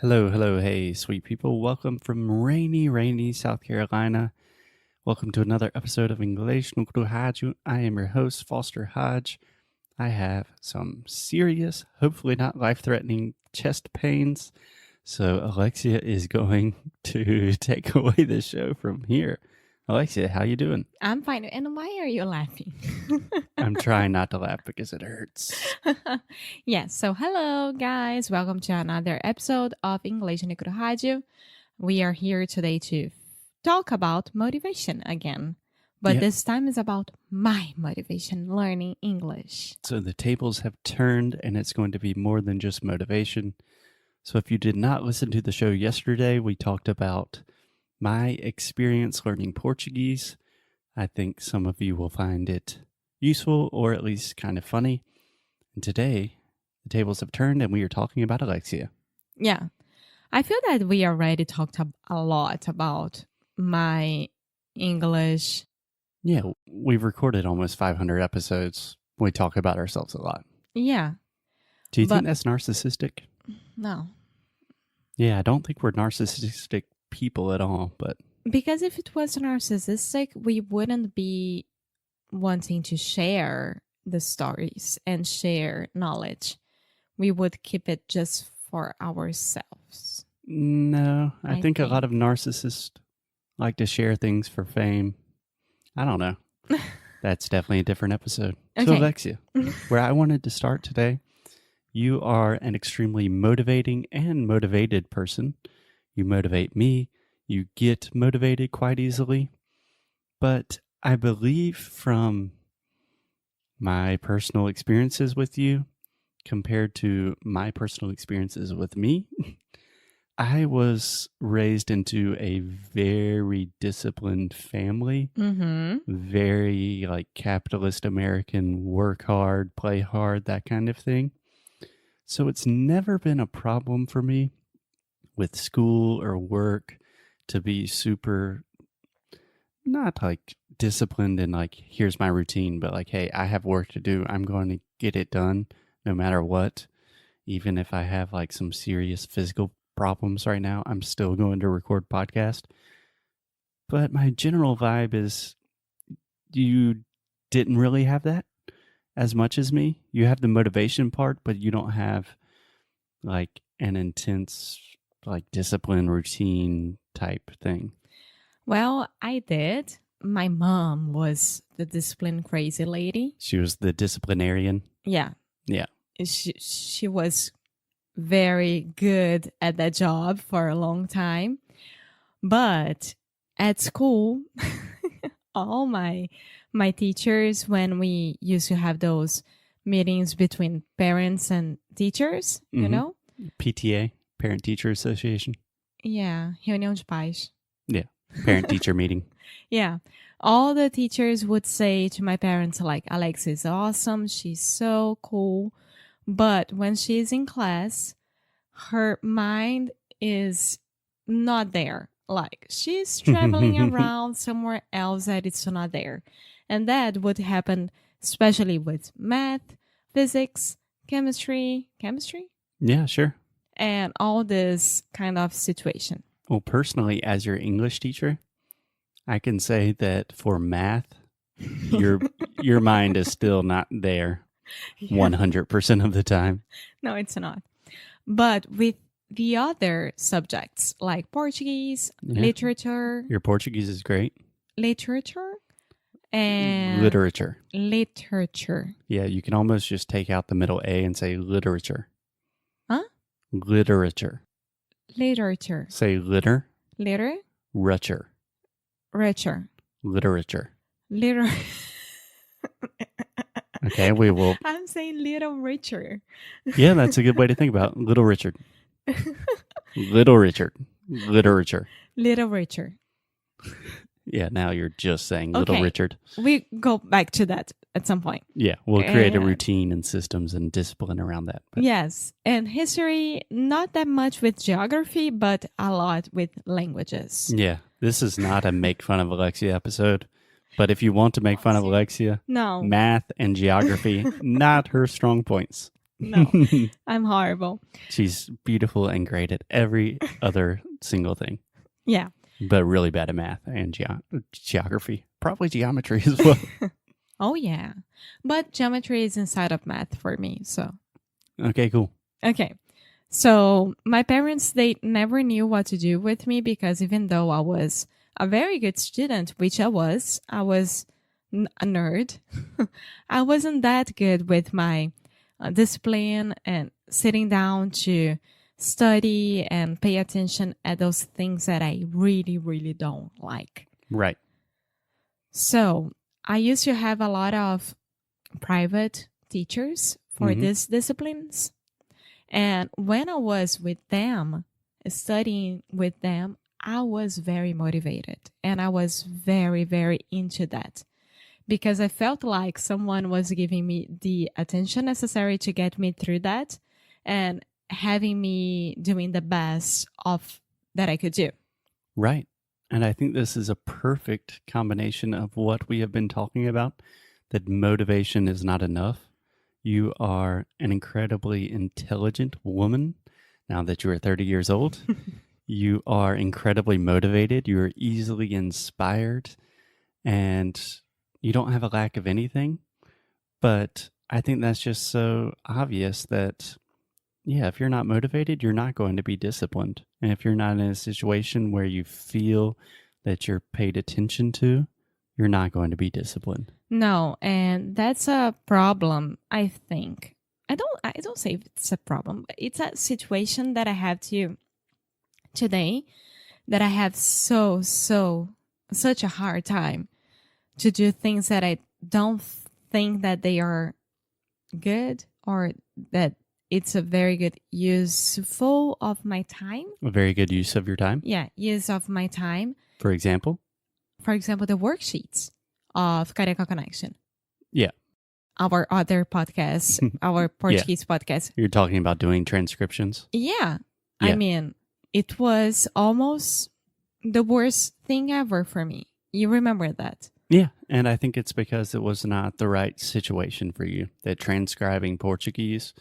Hello, hello, hey, sweet people. Welcome from rainy South Carolina. Welcome to another episode of Inglês no Rádio. I am your host, Foster Hodge. I have some serious, hopefully not life-threatening chest pains. So Alexia is going to take away the show from here. Alexia, how you doing? I'm fine. And why are you laughing? I'm trying not to laugh because it hurts. Yes. So hello, guys. Welcome to another episode of Inglês no Rádio. We are here today to talk about motivation again. But this time is about my motivation learning English. So the tables have turned and it's going to be more than just motivation. So if you did not listen to the show yesterday, we talked about my experience learning Portuguese. I think some of you will find it useful or at least kind of funny. And today, the tables have turned and we are talking about Alexia. Yeah. I feel that we already talked a lot about my English. Yeah, we've recorded almost 500 episodes. We talk about ourselves a lot. Yeah. Do you think that's narcissistic? No. Yeah, I don't think we're narcissistic people at all, but because if it was narcissistic, we wouldn't be wanting to share the stories and share knowledge. We would keep it just for ourselves. No, I think a lot of narcissists like to share things for fame. I don't know. That's definitely a different episode. Okay. So Alexia, where I wanted to start today, you are an extremely motivating and motivated person. You motivate me. You get motivated quite easily. But I believe from my personal experiences with you compared to my personal experiences with me, I was raised into a very disciplined family. Very like capitalist American, work hard, play hard, that kind of thing. So it's never been a problem for me with school or work to be super, not like disciplined and like, here's my routine, but like, hey, I have work to do. I'm going to get it done no matter what. Even if I have like some serious physical problems right now, I'm still going to record podcast. But my general vibe is you didn't really have that as much as me. You have the motivation part, but you don't have like an intense like discipline routine type thing. Well, I did. My mom was the discipline crazy lady. She was the disciplinarian. Yeah. Yeah. She was very good at that job for a long time. But at school, all my teachers, when we used to have those meetings between parents and teachers, you know? PTA, Parent Teacher Association. Yeah, reunião de pais. Yeah, parent teacher meeting. Yeah, all the teachers would say to my parents like, Alexia is awesome, she's so cool. But when she's in class, her mind is not there. Like she's traveling around somewhere else that it's not there. And that would happen especially with math, physics, chemistry. Yeah, sure. And all this kind of situation. Well, personally, as your English teacher, I can say that for math, your mind is still not there 100% of the time. No, it's not. But with the other subjects like Portuguese, literature. Your Portuguese is great. Literature and literature. Yeah, you can almost just take out the middle A and say literature. Huh? Literature. Say litter. Litter. Richer. Literature. Okay, we will. I'm saying little richer. Yeah, that's a good way to think about it. Little Richard. Little Richard. Literature. Little richer. Yeah, now you're just saying Little Richard. We go back to that at some point. Yeah, we'll create a routine and systems and discipline around that. But. Yes, and history, not that much with geography, but a lot with languages. Yeah, this is not a make fun of Alexia episode, but if you want to make fun of Alexia, no, math and geography, not her strong points. No, I'm horrible. She's beautiful and great at every other single thing. Yeah. But really bad at math and geography. Probably geometry as well. Oh, yeah. But geometry is inside of math for me, so. Okay, cool. Okay. So my parents, they never knew what to do with me because even though I was a very good student, which I was a nerd. I wasn't that good with my discipline and sitting down to study and pay attention at those things that I really, really don't like. Right. So I used to have a lot of private teachers for these disciplines. And when I was with them, studying with them, I was very motivated and I was very, very into that because I felt like someone was giving me the attention necessary to get me through that and having me doing the best of that I could do. Right. And I think this is a perfect combination of what we have been talking about, that motivation is not enough. You are an incredibly intelligent woman now that you are 30 years old. You are incredibly motivated. You are easily inspired, and you don't have a lack of anything. But I think that's just so obvious that, yeah, if you're not motivated, you're not going to be disciplined. And if you're not in a situation where you feel that you're paid attention to, you're not going to be disciplined. No, and that's a problem, I think. I don't say it's a problem, but it's a situation that I have today that I have such a hard time to do things that I don't think that they are good or that it's a very good useful of my time. A very good use of your time? Yeah, use of my time. For example? For example, the worksheets of Careca Connection. Yeah. Our other podcast, our Portuguese podcast. You're talking about doing transcriptions? Yeah. I mean, it was almost the worst thing ever for me. You remember that? Yeah, and I think it's because it was not the right situation for you. That transcribing Portuguese,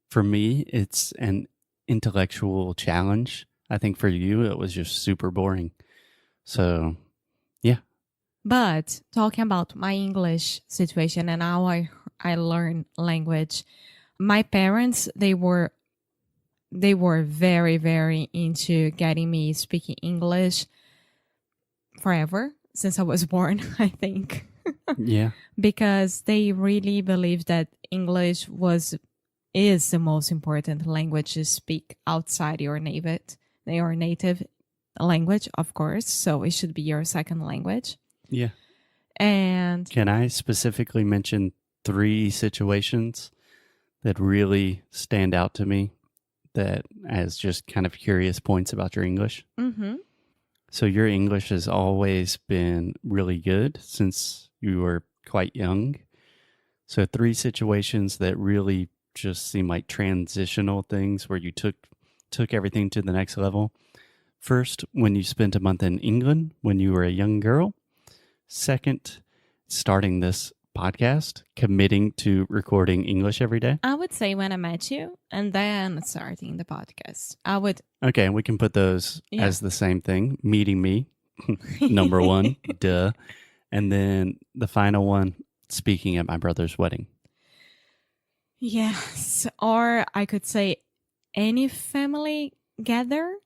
for me, it's an intellectual challenge. I think for you, it was just super boring. So, yeah. But talking about my English situation and how I learn language, my parents, they were very, very into getting me speaking English forever since I was born, I think. Yeah. Because they really believe that English is the most important language to speak outside your native language, of course. So it should be your second language. Yeah. And can I specifically mention 3 situations that really stand out to me that as just kind of curious points about your English? Mm-hmm. So your English has always been really good since you were quite young. So 3 situations that really just seem like transitional things where you took everything to the next level. First, when you spent a month in England when you were a young girl. Second, starting this podcast, committing to recording English every day. I would say when I met you and then starting the podcast. Okay, we can put those as the same thing. Meeting me, number 1, duh. And then the final one, speaking at my brother's wedding. Yes, or I could say any family gathering.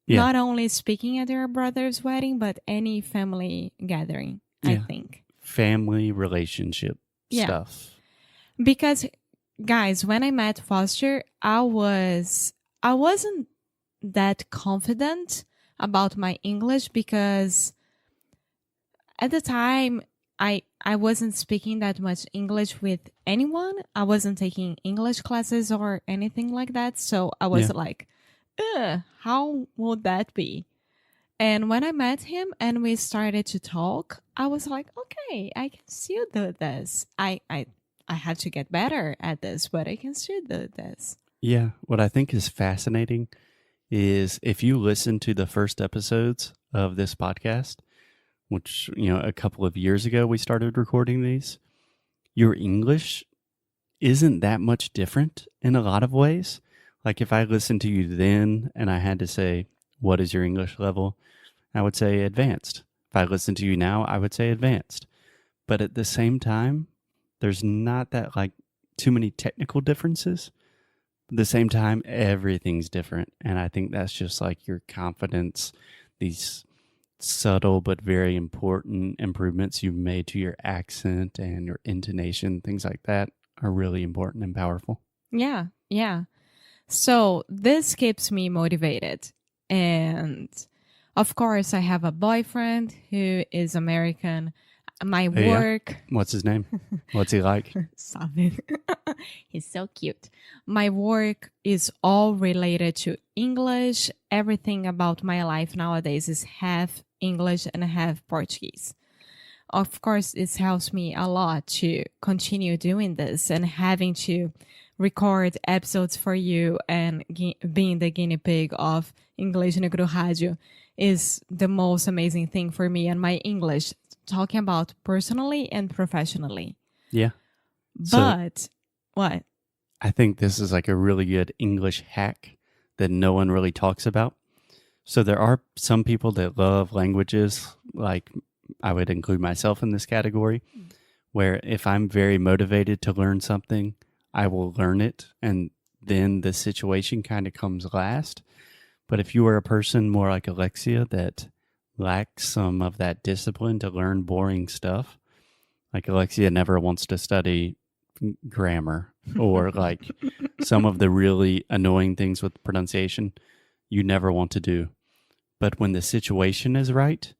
Yeah. Not only speaking at your brother's wedding, but any family gathering, I think. Family relationship stuff. Because, guys, when I met Foster, I wasn't that confident about my English because at the time, I wasn't speaking that much English with anyone. I wasn't taking English classes or anything like that. So I was like, how would that be? And when I met him and we started to talk, I was like, okay, I can still do this. I have to get better at this, but I can still do this. Yeah. What I think is fascinating is if you listen to the first episodes of this podcast, which, a couple of years ago we started recording these, your English isn't that much different in a lot of ways. Like if I listened to you then and I had to say, what is your English level? I would say advanced. If I listened to you now, I would say advanced. But at the same time, there's not that like too many technical differences. At the same time, everything's different. And I think that's just like your confidence, these subtle but very important improvements you've made to your accent and your intonation, things like that are really important and powerful. Yeah, yeah. So this keeps me motivated. And of course, I have a boyfriend who is American. My work. Yeah? What's his name? What's he like? Sabe. He's so cute. My work is all related to English. Everything about my life nowadays is half English and half Portuguese. Of course, this helps me a lot to continue doing this and having to record episodes for you and being the guinea pig of Inglês Negro Rádio is the most amazing thing for me and my English, talking about personally and professionally. Yeah. But what? I think this is like a really good English hack that no one really talks about. So there are some people that love languages, like I would include myself in this category, where if I'm very motivated to learn something, I will learn it, and then the situation kind of comes last. But if you are a person more like Alexia that lacks some of that discipline to learn boring stuff, like Alexia never wants to study grammar or like some of the really annoying things with pronunciation you never want to do. But when the situation is right,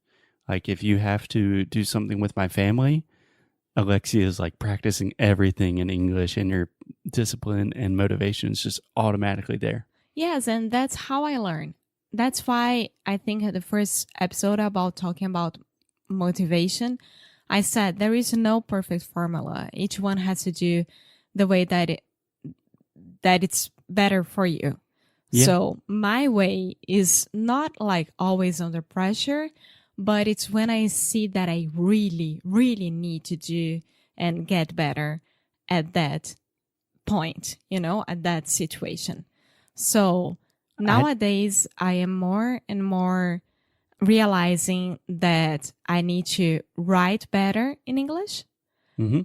like if you have to do something with my family, Alexia is like practicing everything in English, and your discipline and motivation is just automatically there. Yes, and that's how I learn. That's why I think at the first episode about talking about motivation, I said there is no perfect formula. Each one has to do the way that it's better for you. Yeah. So my way is not like always under pressure, but it's when I see that I really, really need to do and get better at that point, at that situation. So nowadays, I am more and more realizing that I need to write better in English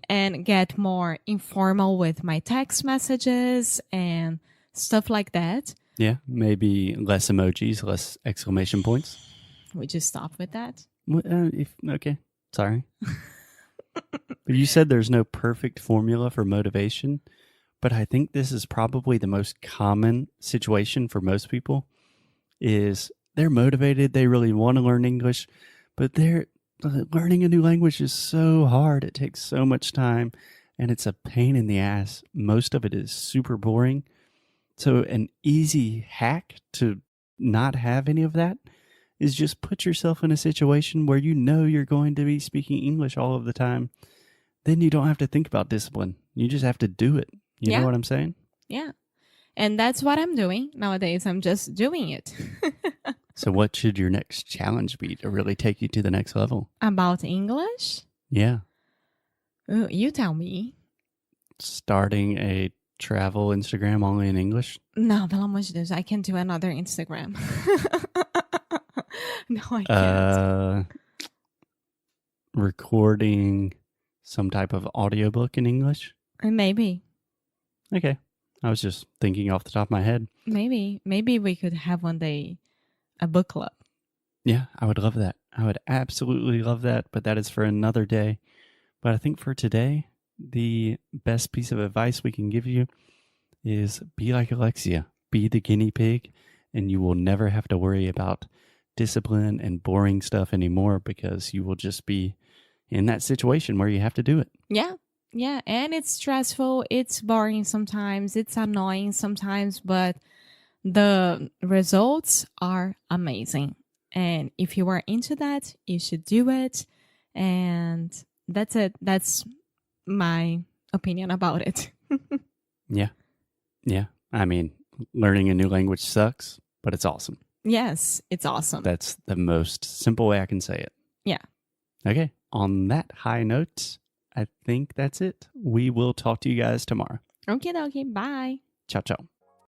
and get more informal with my text messages and stuff like that. Yeah, maybe less emojis, less exclamation points. Would you stop with that? Okay, sorry. But you said there's no perfect formula for motivation, but I think this is probably the most common situation for most people is they're motivated, they really want to learn English, but learning a new language is so hard. It takes so much time, and it's a pain in the ass. Most of it is super boring. So an easy hack to not have any of that is just put yourself in a situation where you know you're going to be speaking English all of the time. Then you don't have to think about discipline. You just have to do it. You know what I'm saying? Yeah. And that's what I'm doing nowadays. I'm just doing it. So what should your next challenge be to really take you to the next level? About English? Yeah. Ooh, you tell me. Starting a travel Instagram only in English? No, pelo amor de Deus, I can do another Instagram. No, I can't. Recording some type of audiobook in English? Maybe. Okay. I was just thinking off the top of my head. Maybe we could have one day a book club. Yeah, I would love that. I would absolutely love that, but that is for another day. But I think for today, the best piece of advice we can give you is be like Alexia. Be the guinea pig, and you will never have to worry about discipline and boring stuff anymore because you will just be in that situation where you have to do it. Yeah. Yeah. And it's stressful. It's boring sometimes. It's annoying sometimes, but the results are amazing. And if you are into that, you should do it. And that's it. That's my opinion about it. Yeah. Yeah. I mean, learning a new language sucks, but it's awesome. Yes, it's awesome. That's the most simple way I can say it. Yeah. Okay. On that high note, I think that's it. We will talk to you guys tomorrow. Okay, bye. Ciao, ciao.